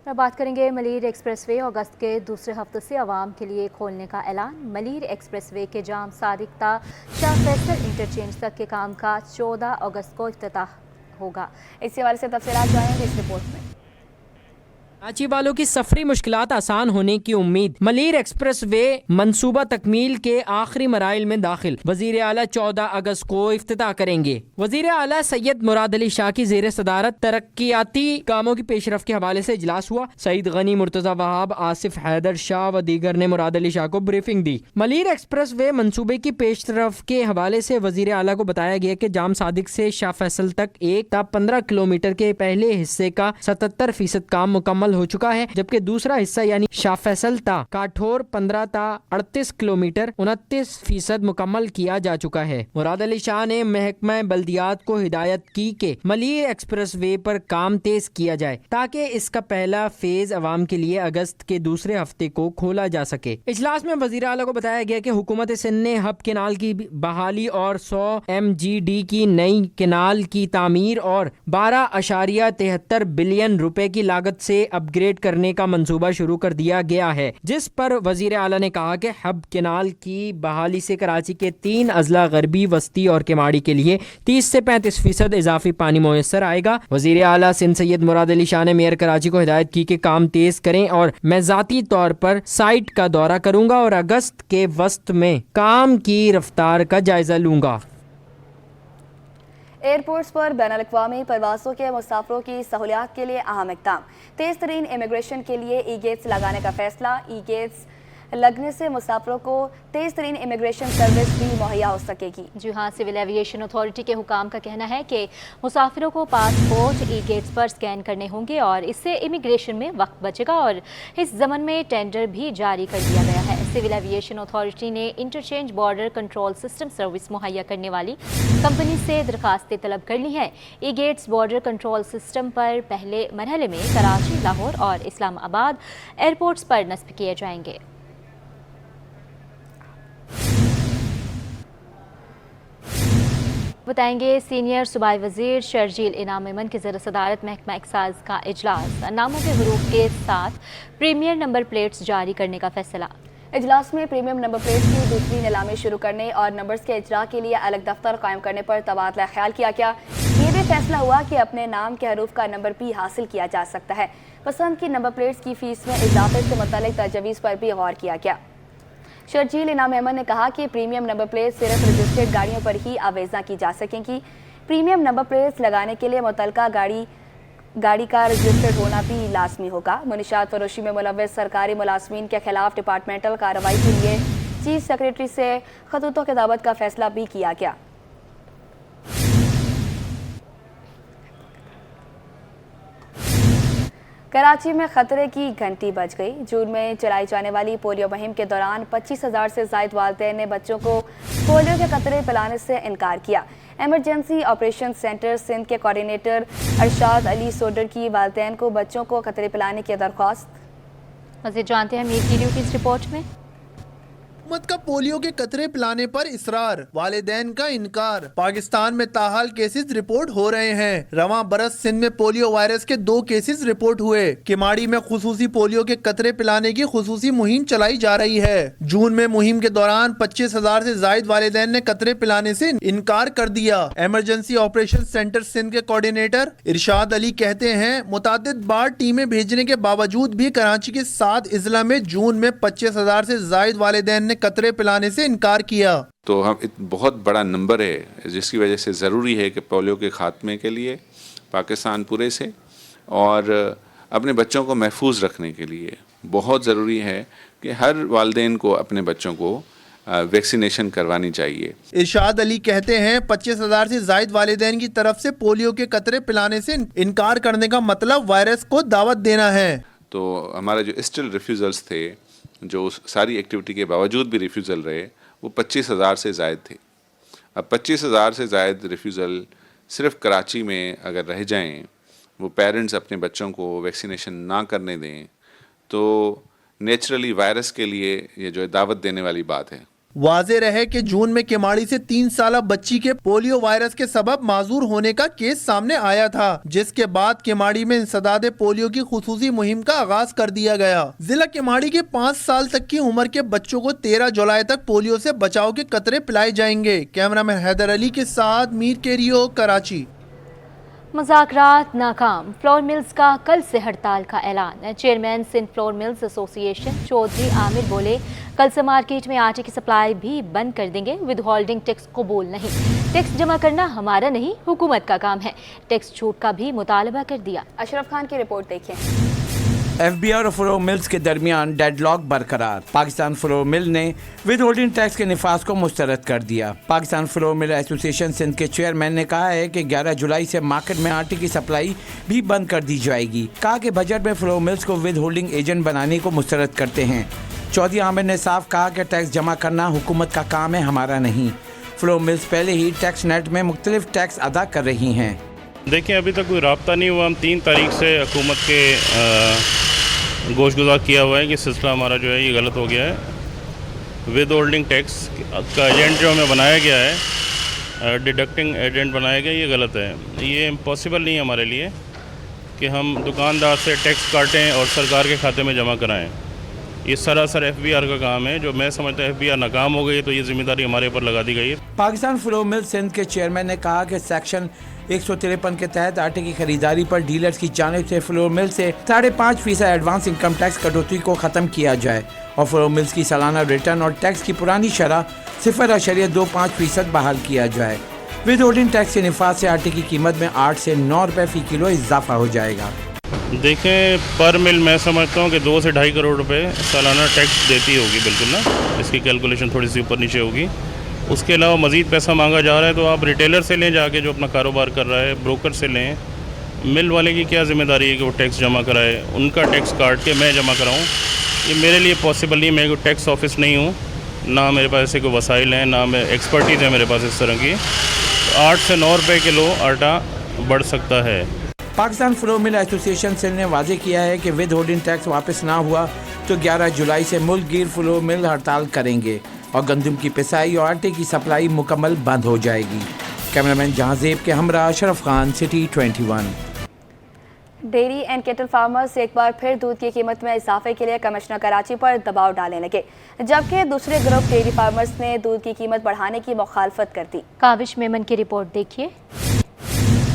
اور بات کریں گے ملیر ایکسپریس وے اگست کے دوسرے ہفتے سے عوام کے لیے کھولنے کا اعلان۔ ملیر ایکسپریس وے کے جام صادق تا شاہ فیصل انٹرچینج تک کے کام کا 14 اگست کو افتتاح ہوگا۔ اس حوالے سے تفصیلات جانیں گے اس رپورٹ میں۔ کراچی والوں کی سفری مشکلات آسان ہونے کی امید۔ ملیر ایکسپریس وے منصوبہ تکمیل کے آخری مراحل میں داخل، وزیر اعلیٰ 14 اگست کو افتتاح کریں گے۔ وزیر اعلیٰ سید مراد علی شاہ کی زیر صدارت ترقیاتی کاموں کی پیش رفت کے حوالے سے اجلاس ہوا۔ سعید غنی، مرتضی وہاب، آصف حیدر شاہ و دیگر نے مراد علی شاہ کو بریفنگ دی۔ ملیر ایکسپریس وے منصوبے کی پیش رفت کے حوالے سے وزیر اعلیٰ کو بتایا گیا کہ جام صادق سے شاہ فیصل تک 1 تا 15 کلومیٹر کے پہلے حصے کا 77% کام مکمل ہو چکا ہے، جبکہ دوسرا حصہ یعنی شاہ فیصل تا کاٹھور 15 تا 38 کلومیٹر 29% مکمل کیا جا چکا ہے۔ مراد علی شاہ نے محکمہ بلدیات کو ہدایت کی کہ ملیر ایکسپریس وے پر کام تیز کیا جائے تاکہ اس کا پہلا فیز عوام کے لیے اگست کے دوسرے ہفتے کو کھولا جا سکے۔ اجلاس میں وزیر اعلیٰ کو بتایا گیا کہ حکومت سندھ نے ہب کینال کی بحالی اور 100 MGD کی نئی کینال کی تعمیر اور 12.73 بلین روپے کی لاگت سے اپ گریڈ کرنے کا منصوبہ شروع کر دیا گیا ہے، جس پر وزیر اعلیٰ نے کہا کہ ہب کینال کی بحالی سے کراچی کے 3 اضلاع غربی، وسطی اور کیماڑی کے لیے 30 سے 35% اضافی پانی میسر آئے گا۔ وزیر اعلیٰ سندھ سید مراد علی شاہ نے میئر کراچی کو ہدایت کی کہ کام تیز کریں اور میں ذاتی طور پر سائٹ کا دورہ کروں گا اور اگست کے وسط میں کام کی رفتار کا جائزہ لوں گا۔ ایئرپورٹس پر بین الاقوامی پروازوں کے مسافروں کی سہولیات کے لیے اہم اقدام۔ تیز ترین امیگریشن کے لیے ای گیٹس لگانے کا فیصلہ۔ ای گیٹس لگنے سے مسافروں کو تیز ترین امیگریشن سروس بھی مہیا ہو سکے گی۔ جی ہاں، سول ایوییشن اتھارٹی کے حکام کا کہنا ہے کہ مسافروں کو پاسپورٹ ای گیٹس پر سکین کرنے ہوں گے اور اس سے امیگریشن میں وقت بچے گا اور اس ضمن میں ٹینڈر بھی جاری کر دیا گیا ہے۔ سول ایوییشن اتھارٹی نے interchange border control system service مہیا کرنے والی کمپنی سے درخواستیں طلب کر لی ہیں۔ ای گیٹس بارڈر کنٹرول سسٹم پر پہلے مرحلے میں کراچی، لاہور اور اسلام آباد ایئرپورٹس پر نصب کیے جائیں گے۔ بتائیں گے سینئر صوبائی وزیر شرجیل انعام میمن کی زیر صدارت محکمہ ایکسائز کا اجلاس۔ ناموں کے حروف کے ساتھ پریمیئر نمبر پلیٹس جاری کرنے کا فیصلہ۔ اجلاس میں پریمیم نمبر پلیٹس کی دوسری نیلامی شروع کرنے اور نمبرز کے اجرا کے لیے الگ دفتر قائم کرنے پر تبادلہ خیال کیا گیا۔ یہ بھی فیصلہ ہوا کہ اپنے نام کے حروف کا نمبر بھی حاصل کیا جا سکتا ہے۔ پسند کی نمبر پلیٹس کی فیس میں اضافے سے متعلق تجویز پر بھی غور کیا گیا۔ شرجیل انعام میمن نے کہا کہ پریمیم نمبر پلیٹ صرف رجسٹرڈ گاڑیوں پر ہی آویزاں کی جا سکیں گی۔ پریمیم نمبر پلیٹس لگانے کے لیے متعلقہ گاڑی کا رجسٹرڈ ہونا بھی لازمی ہوگا۔ منشیات فروشی میں ملوث سرکاری ملازمین کے خلاف ڈپارٹمنٹل کارروائی کے لیے چیف سیکریٹری سے خطوط و کتابت کا فیصلہ بھی کیا گیا۔ کراچی میں خطرے کی گھنٹی بج گئی۔ جون میں چلائی جانے والی پولیو مہم کے دوران 25,000 سے زائد والدین نے بچوں کو پولیو کے قطرے پلانے سے انکار کیا۔ ایمرجنسی آپریشن سینٹر سندھ کے کوارڈینیٹر ارشاد علی سوڈر کی والدین کو بچوں کو قطرے پلانے کی درخواست۔ مزید جانتے ہیں میر کیریو کی اس رپورٹ میں۔ حکومت کا پولیو کے قطرے پلانے پر اصرار، والدین کا انکار۔ پاکستان میں تاحال کیسز رپورٹ ہو رہے ہیں۔ رواں برس سندھ میں پولیو وائرس کے 2 کیسز رپورٹ ہوئے۔ کیماڑی میں خصوصی پولیو کے قطرے پلانے کی خصوصی مہم چلائی جا رہی ہے۔ جون میں مہم کے دوران 25,000 سے زائد والدین نے قطرے پلانے سے انکار کر دیا۔ ایمرجنسی آپریشن سینٹر سندھ کے کوارڈینیٹر ارشاد علی کہتے ہیں متعدد بار ٹیمیں بھیجنے کے باوجود بھی کراچی کے 7 اضلاع میں جون میں 25,000 سے زائد والدین نے قطرے پلانے سے انکار کیا۔ تو بہت بڑا نمبر ہے جس کی وجہ سے ضروری ہے کہ پولیو کے خاتمے کے لیے پاکستان پورے سے اور اپنے بچوں کو محفوظ رکھنے کے لیے بہت ضروری ہے کہ ہر والدین کو اپنے بچوں کو ویکسینیشن کروانی چاہیے۔ ارشاد علی کہتے ہیں 25,000 سے زائد والدین کی طرف سے پولیو کے قطرے پلانے سے انکار کرنے کا مطلب وائرس کو دعوت دینا ہے۔ تو ہمارا جو اسٹل ریفیوزلز تھے، جو ساری ایکٹیویٹی کے باوجود بھی ریفیوزل رہے، وہ 25,000 سے زائد تھے۔ اب 25,000 سے زائد ریفیوزل صرف کراچی میں اگر رہ جائیں، وہ پیرنٹس اپنے بچوں کو ویکسینیشن نہ کرنے دیں، تو نیچرلی وائرس کے لیے یہ جو دعوت دینے والی بات ہے۔ वाज़ेह रहे कि जून में केमाड़ी से 3 साला बच्ची के पोलियो वायरस के सबब माजूर होने का केस सामने आया था, जिसके बाद केमाड़ी में इंसदाद पोलियो की खुसूसी मुहिम का आगाज कर दिया गया। जिला केमाड़ी के 5 साल तक की उम्र के बच्चों को 13 जुलाई तक पोलियो से बचाव के कतरे पिलाए जाएंगे। कैमरामैन हैदर अली के साथ मीर केरियो, कराची। मुज़ाकरात नाकाम, फ्लोर मिल्स का कल से हड़ताल का ऐलान। Chairman Sindh flour mills association Chaudhry Amir बोले, कल से मार्केट में आटे की सप्लाई भी बंद कर देंगे। विद होल्डिंग टैक्स कबूल नहीं, टैक्स जमा करना हमारा नहीं हुकूमत का काम है। टैक्स छूट का भी मुतालबा कर दिया। अशरफ खान की रिपोर्ट देखें। FBR और फ्लोर मिल्स के दरमियान डेडलॉक बरकरार। पाकिस्तान फ्लोर मिल ने विद होल्डिंग टैक्स के निफाज को मुस्तरद कर दिया। Pakistan flour mill association Sindh के चेयरमैन ने कहा है कि 11 जुलाई से मार्केट में आटे की सप्लाई भी बंद कर दी जाएगी। कहा कि बजट में फ्लोर मिल्स को विद होल्डिंग एजेंट बनाने को मुस्तरद करते हैं। चौधरी आमिर ने साफ कहा कि टैक्स जमा करना हुकूमत का काम है, हमारा नहीं। फ्लोर मिल्स पहले ही टैक्स नेट में मुख्तलिफ टैक्स अदा कर रही हैं। देखिए, अभी तक कोई रब्ता नहीं हुआ। हम 3 तारीख से हुकूमत के गोशगुजार किया हुआ है कि सिलसिला हमारा जो है ये गलत हो गया है। विद होल्डिंग टैक्स का एजेंट जो हमें बनाया गया है, डिडक्टिंग एजेंट बनाया गया, ये गलत है। ये इम्पॉसिबल नहीं है हमारे लिए कि हम दुकानदार से टैक्स काटें और सरकार के खाते में जमा कराएं। ये सरासर FBR का काम है। जो मैं समझता हूँ FBR नाकाम हो गई है तो ये जिम्मेदारी हमारे ऊपर लगा दी गई है। पाकिस्तान फ्लोर मिल सिंध के चेयरमैन ने कहा कि सेक्शन 153 के तहत आटे की खरीदारी पर डीलर्स की जानिब से फ्लोर मिल से 5.5% एडवांस इनकम टैक्स कटौती को ख़त्म किया जाए और फ्लोर मिल्स की सालाना रिटर्न और टैक्स की पुरानी शरह 0.25% बहाल किया जाए। विद होल्डिंग टैक्स के निफाज से आटे की कीमत में 8 से 9 रुपये फ़ी किलो इजाफा हो जाएगा। देखें, पर मिल मैं समझता हूँ कि 2 से 2.5 करोड़ रुपए सालाना टैक्स देती होगी, बिल्कुल ना। इसकी कैलकुलेशन थोड़ी सी ऊपर नीचे होगी। उसके अलावा मज़ीद पैसा मांगा जा रहा है तो आप रिटेलर से लें जाके, जो अपना कारोबार कर रहा है, ब्रोकर से लें। मिल वाले की क्या ज़िम्मेदारी है कि वो टैक्स जमा कराए, उनका टैक्स काट के मैं जमा कराऊँ? ये मेरे लिए पॉसिबल नहीं। मैं कोई टैक्स ऑफिस नहीं हूँ, ना मेरे पास ऐसे कोई वसाइल हैं, ना मैं एक्सपर्टीज़ है मेरे पास इस तरह की। 8 से 9 रुपये किलो आटा बढ़ सकता है। Pakistan flour mill association Sindh ने वाजे किया है कि विद होल्डिंग टैक्स वापस ना हुआ तो 11 जुलाई से मुल्क गिर फ्लोर मिल हड़ताल करेंगे और गंदम की पिसाई और आटे की सप्लाई मुकम्मल बंद हो जाएगी। कैमरामैन जहांजेब के हमरा Ashraf Khan, city 21। Dairy and kettle farmers एक बार फिर दूध की कीमत में इजाफे के लिए कमिश्नर कराची पर दबाव डालने लगे, जबकि दूसरे ग्रुप डेयरी फार्मर्स ने दूध की कीमत बढ़ाने की मुखालफत कर दी। काविश मेमन की रिपोर्ट देखिए।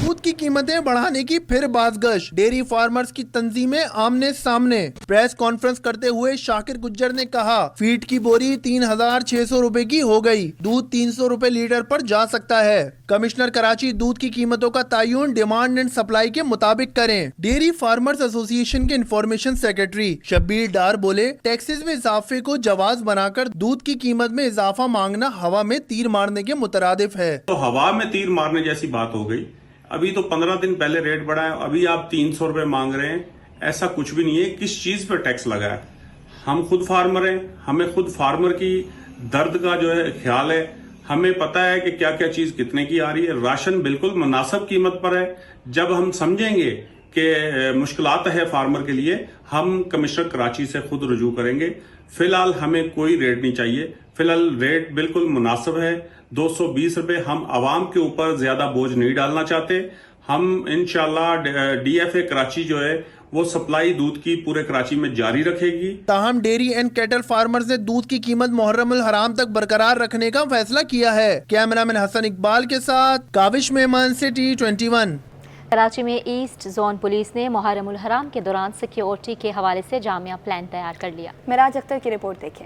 दूध की कीमतें बढ़ाने की फिर बाज़गश, डेयरी फार्मर्स की तंजीमें आमने सामने। प्रेस कॉन्फ्रेंस करते हुए शाकिर गुज्जर ने कहा, फीड की बोरी 3600 रुपए की हो गई, दूध 300 रुपए लीटर पर जा सकता है। कमिश्नर कराची दूध की कीमतों का तयन डिमांड एंड सप्लाई के मुताबिक करें। डेयरी फार्मर्स एसोसिएशन के इंफॉर्मेशन सेक्रेटरी शब्बीर डार बोले, टैक्सेस में इजाफे को जवाज बनाकर दूध की कीमत में इजाफा मांगना हवा में तीर मारने के मुतरादिफ है। तो हवा में तीर मारने जैसी बात हो गई। अभी तो 15 दिन पहले रेट बढ़ा है, अभी आप 300 रुपए मांग रहे हैं। ऐसा कुछ भी नहीं है। किस चीज पर टैक्स लगा है? हम खुद फार्मर हैं, हमें खुद फार्मर की दर्द का जो है ख्याल है। हमें पता है कि क्या क्या चीज कितने की आ रही है। राशन बिल्कुल मुनासिब कीमत पर है। जब हम समझेंगे कि मुश्किलात है फार्मर के लिए, हम कमिश्नर कराची से खुद रुजू करेंगे। फिलहाल हमें कोई रेट नहीं चाहिए। फिलहाल रेट बिल्कुल मुनासिब है, 220 रुपए। हम आवाम के ऊपर ज्यादा बोझ नहीं डालना चाहते। हम इंशाल्लाह DFA कराची जो है वो सप्लाई दूध की पूरे कराची में जारी रखेगी। ताहम डेयरी एंड कैटल फार्मर्स ने दूध की कीमत मुहर्रमुल हराम तक बरकरार रखने का फैसला किया है। कैमरामैन हसन इकबाल के साथ काविश मेमन, सिटी 21। कराची में ईस्ट जोन पुलिस ने मुहर्रमुल हराम के दौरान सिक्योरिटी के हवाले से जामिया प्लान तैयार कर लिया। मिराज अख्तर की रिपोर्ट देखें।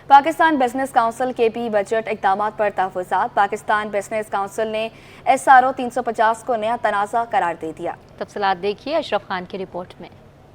Pakistan business council KP budget इक़दामात पर तहफ़्फ़ुज़ात। पाकिस्तान बिजनेस काउंसिल ने SRO 350 को नया तनाज़ा करार दे दिया। तफसीलात देखिए अशरफ खान की रिपोर्ट में।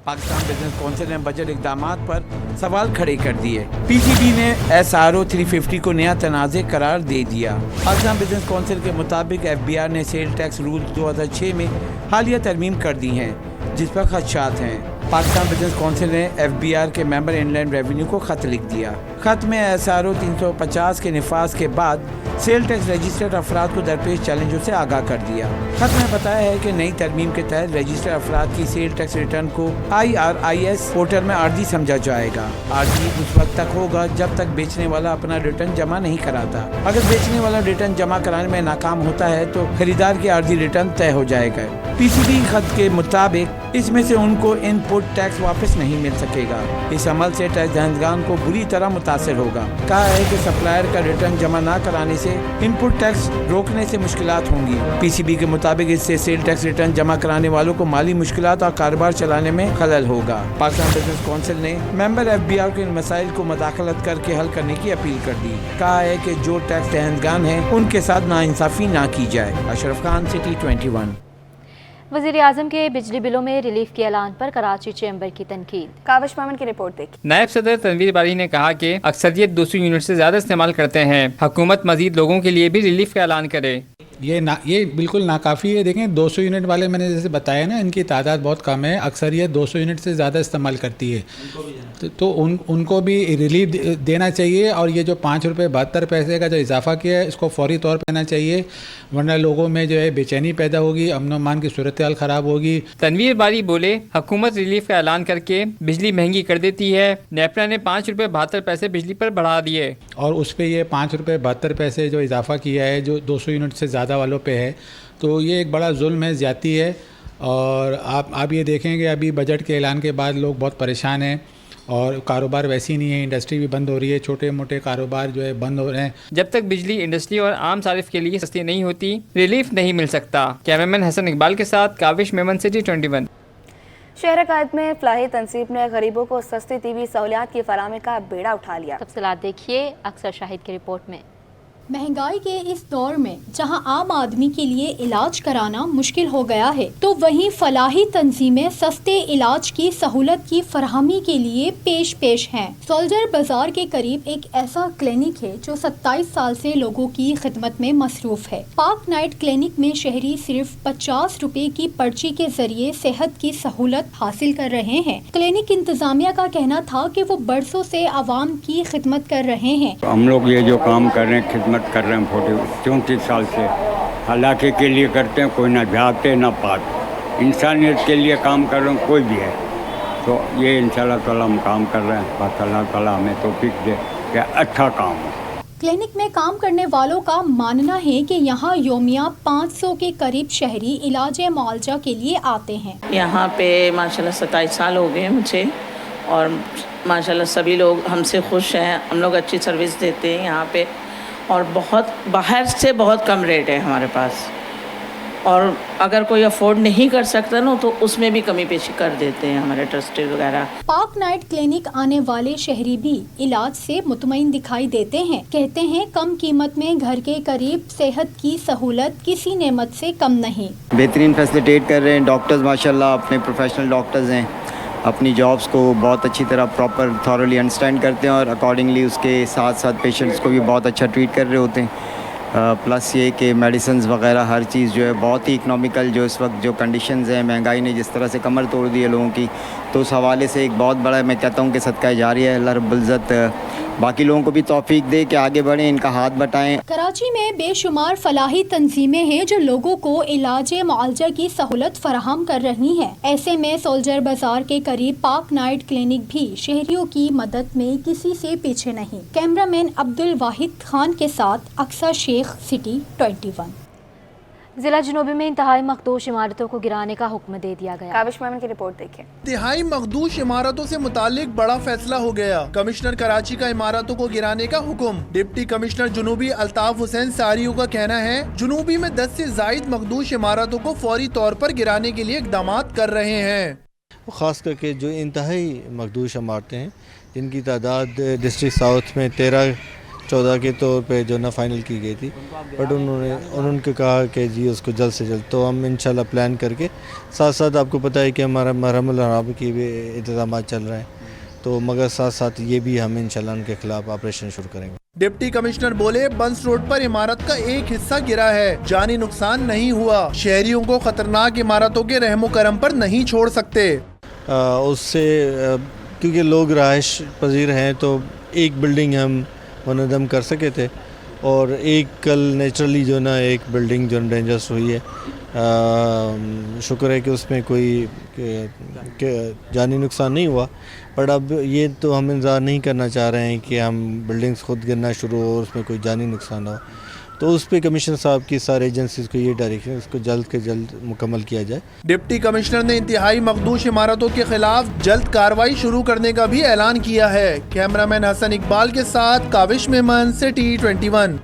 पाकिस्तान बिजनेस काउंसिल ने बजट इक़दामात पर सवाल खड़े कर दिए। PCB ने SRO 350 को नया तनाज़े करार दे दिया। पाकिस्तान बिजनेस काउंसिल के मुताबिक FBR ने सेल टैक्स रूल्स 2006 में हालिया तरमीम कर दी हैं, जिस पर खदशात हैं। पाकिस्तान बिजनेस काउंसिल ने FBR के मेंबर इनलैंड रेवेन्यू को खत लिख दिया। खत में SRO 350 के निफाज के बाद सेल टैक्स रजिस्टर्ड अफराद को दरपेश चैलेंजों से आगाह कर दिया। खत में बताया है कि नई तरमीम के तहत रजिस्टर्ड अफराद की सेल टैक्स रिटर्न को IRIS पोर्टल में आर्जी समझा जाएगा। आर्जी उस वक्त तक होगा जब तक बेचने वाला अपना रिटर्न जमा नहीं कराता। अगर बेचने वाला रिटर्न जमा कराने में नाकाम होता है तो खरीदार की आर्जी रिटर्न तय हो जाएगा। PCB खत के मुताबिक इसमें से उनको इनपुट टैक्स वापस नहीं मिल सकेगा। इस अमल से टैक्स दहंदगान को बुरी तरह मुतासिर होगा। कहा है कि सप्लायर का रिटर्न जमा न कराने से इनपुट टैक्स रोकने से मुश्किलात होंगी। PCB के मुताबिक इससे सेल टैक्स रिटर्न जमा कराने वालों को माली मुश्किलात और कारोबार चलाने में खलल होगा। पाकिस्तान बिजनेस काउंसिल ने मेंबर FBR के इन मसाइल को मदाखलत करके हल करने की अपील कर दी। कहा है कि जो टैक्स दहंदगान हैं उनके साथ नाइंसाफी ना की जाए। अशरफ खान, सिटी 21। वज़ीर आज़म के बिजली बिलों में रिलीफ के ऐलान पर कराची चैम्बर की तनकीद। काविश मामन की रिपोर्ट देखिए। नायब सदर तनवीर बारी ने कहा कि अक्सरियत 200 यूनिट से ज़्यादा इस्तेमाल करते हैं। हुकूमत मजीद लोगों के लिए भी रिलीफ का ऐलान करे। ये बिल्कुल नाकाफ़ी है। देखें 200 यूनिट वाले मैंने जैसे बताया ना, इनकी तादाद बहुत कम है। अक्सरियत 200 यूनिट से ज़्यादा इस्तेमाल करती है, तो उनको भी रिलीफ देना चाहिए। और ये जो 5 रुपये 72 पैसे का जो इजाफा किया है, इसको फौरी तौर पर देना चाहिए, वरना लोगों में जो है बेचैनी पैदा होगी, अमन अमान की सूरत हाल ख़राब होगी। तनवीर बारी बोले, हुकूमत रिलीफ का ऐलान करके बिजली महंगी कर देती है। नेपरा ने 5 रुपये 72 पैसे बिजली पर बढ़ा दिए और उस पर ये 5 रुपये 72 पैसे जो इजाफा किया है, जो 200 यूनिट से ज़्यादा वालों पे है, तो ये एक बड़ा जुल्म है, ज़्यादती है। और आप ये देखें कि अभी बजट के ऐलान के बाद लोग बहुत परेशान हैं और कारोबार वैसी नहीं है, इंडस्ट्री भी बंद हो रही है, छोटे मोटे कारोबार जो है बंद हो रहे हैं। जब तक बिजली इंडस्ट्री और आम सारिफ के लिए सस्ती नहीं होती, रिलीफ नहीं मिल सकता। कैमरामैन हसन इकबाल के साथ काविश मेमन, सिटी 21। शहर कायद में फलाही तंसीब ने गरीबों को सस्ती टीवी सहूलियात की फराहमी का बेड़ा उठा लिया। तफसीलात देखिए अक्सर शाहिद की रिपोर्ट में। महंगाई के इस दौर में जहां आम आदमी के लिए इलाज कराना मुश्किल हो गया है, तो वहीं फलाही तंजीमें सस्ते इलाज की सहूलत की फराहमी के लिए पेश हैं। सोल्जर बाजार के करीब एक ऐसा क्लिनिक है जो 27 साल से लोगों की खिदमत में मसरूफ है। पाक नाइट क्लिनिक में शहरी सिर्फ 50 रुपए की पर्ची के जरिए सेहत की सहूलत हासिल कर रहे हैं। क्लिनिक इंतजामिया का कहना था कि वो बरसों से आवाम की खिदमत कर रहे हैं। हम लोग ये जो काम कर रहे हैं, खिदमत कर रहे हैं 34 साल से, हलाके के लिए करते हैं, कोई ना जाते ना पाते, इंसानियत के लिए काम कर रहे हैं कोई भी है, तो ये इंशाल्लाह ताला हम काम कर रहे हैं। बस अल्लाह ताला हमें तौफीक दे कि अच्छा काम हो। क्लिनिक में काम करने वालों का मानना है कि यहाँ योमिया 500 के करीब शहरी इलाज मुआवजा के लिए आते हैं। यहाँ पे माशाल्लाह 27 साल हो गए मुझे और माशाल्लाह सभी लोग हमसे खुश हैं। हम लोग अच्छी सर्विस देते हैं यहाँ पे और बहुत बाहर से बहुत कम रेट है हमारे पास, और अगर कोई अफोर्ड नहीं कर सकता ना तो उसमें भी कमी पेशी कर देते हैं हमारे ट्रस्टी वगैरह। पाक नाइट क्लिनिक आने वाले शहरी भी इलाज से मुतमईन दिखाई देते हैं। कहते हैं कम कीमत में घर के करीब सेहत की सहूलत किसी नेमत से कम नहीं। बेहतरीन फैसिलिटेट कर रहे हैं डॉक्टर्स, माशाल्लाह अपने प्रोफेशनल डॉक्टर्स हैं, अपनी जॉब्स को बहुत अच्छी तरह प्रॉपर थॉरली अंडरस्टैंड करते हैं और अकॉर्डिंगली उसके साथ साथ पेशेंट्स को भी बहुत अच्छा ट्रीट कर रहे होते हैं। प्लस ये कि मेडिसिन्स वगैरह हर चीज़ जो है बहुत ही इकनॉमिकल, जो इस वक्त जो कंडीशंस हैं, महंगाई ने जिस तरह से कमर तोड़ दी है लोगों की, तो उस हवाले से एक बहुत बड़ा मैं कहता हूँ कि सदका जारी है। अल्लाह रब्बुल इज़्ज़त बाकी लोगों को भी तौफीक दे कि आगे बढ़ें, इनका हाथ बटाएं। कराची में बेशुमार फलाही तंजीमें हैं जो लोगों को इलाज मुआवजा की सहूलत फराहम कर रही हैं। ऐसे में सोल्जर बाजार के करीब पाक नाइट क्लिनिक भी शहरियों की मदद में किसी से पीछे नहीं। कैमरामैन अब्दुल वाहिद खान के साथ अक्सर शेख, सिटी 21। जिला जनूबी में इंतहाई मखदूश इमारतों को गिराने का हुक्म दे दिया गया। काविश मामन की रिपोर्ट देखिए। इंतहाई मखदूश इमारतों से मुतालिक बड़ा फैसला हो गया। कमिश्नर कराची का इमारतों को गिराने का हुक्म। डिप्टी कमिश्नर जुनूबी अल्ताफ हुसैन सारियों का कहना है जुनूबी में 10 से जायद मखदूश इमारतों को फौरी तौर पर गिराने के लिए इकदाम कर रहे हैं। खास करके जो इंतहाई मखदूश इमारतें हैं जिनकी तादाद डिस्ट्रिक्ट साउथ में 13-14 के तौर पे जो ना फाइनल की गई थी, बट उन्होंने कहा कि जी उसको जल्द से जल्द, तो हम इंशाल्लाह प्लान करके साथ साथ आपको पता है कि हमारा मरहमुल हराम की भी इंतजाम चल रहे हैं, तो मगर साथ साथ ये भी हम इंशाल्लाह उनके खिलाफ ऑपरेशन शुरू करेंगे। डिप्टी कमिश्नर बोले बंस रोड पर इमारत का एक हिस्सा गिरा है, जानी नुकसान नहीं हुआ। शहरियों को खतरनाक इमारतों के रहमो करम पर नहीं छोड़ सकते। उससे क्योंकि लोग रहायश पजीर हैं तो एक बिल्डिंग हम मुनज़्ज़म कर सके थे और एक कल नेचुरली जो ना एक बिल्डिंग जो डेंजरस हुई है। शुक्र है कि उसमें कोई जानी नुकसान नहीं हुआ, बट अब ये तो हम इंतज़ार नहीं करना चाह रहे हैं कि हम बिल्डिंग्स खुद गिरना शुरू हो और उसमें कोई जानी नुकसान हो। तो उस पर कमिश्नर साहब की सारे एजेंसीज़ को ये डायरेक्शन इसको जल्द के जल्द मुकम्मल किया जाए। डिप्टी कमिश्नर ने इंतहाई मखदूश इमारतों के खिलाफ जल्द कार्रवाई शुरू करने का भी ऐलान किया है। कैमरामैन हसन इकबाल के साथ काविश मेमन, सिटी 21।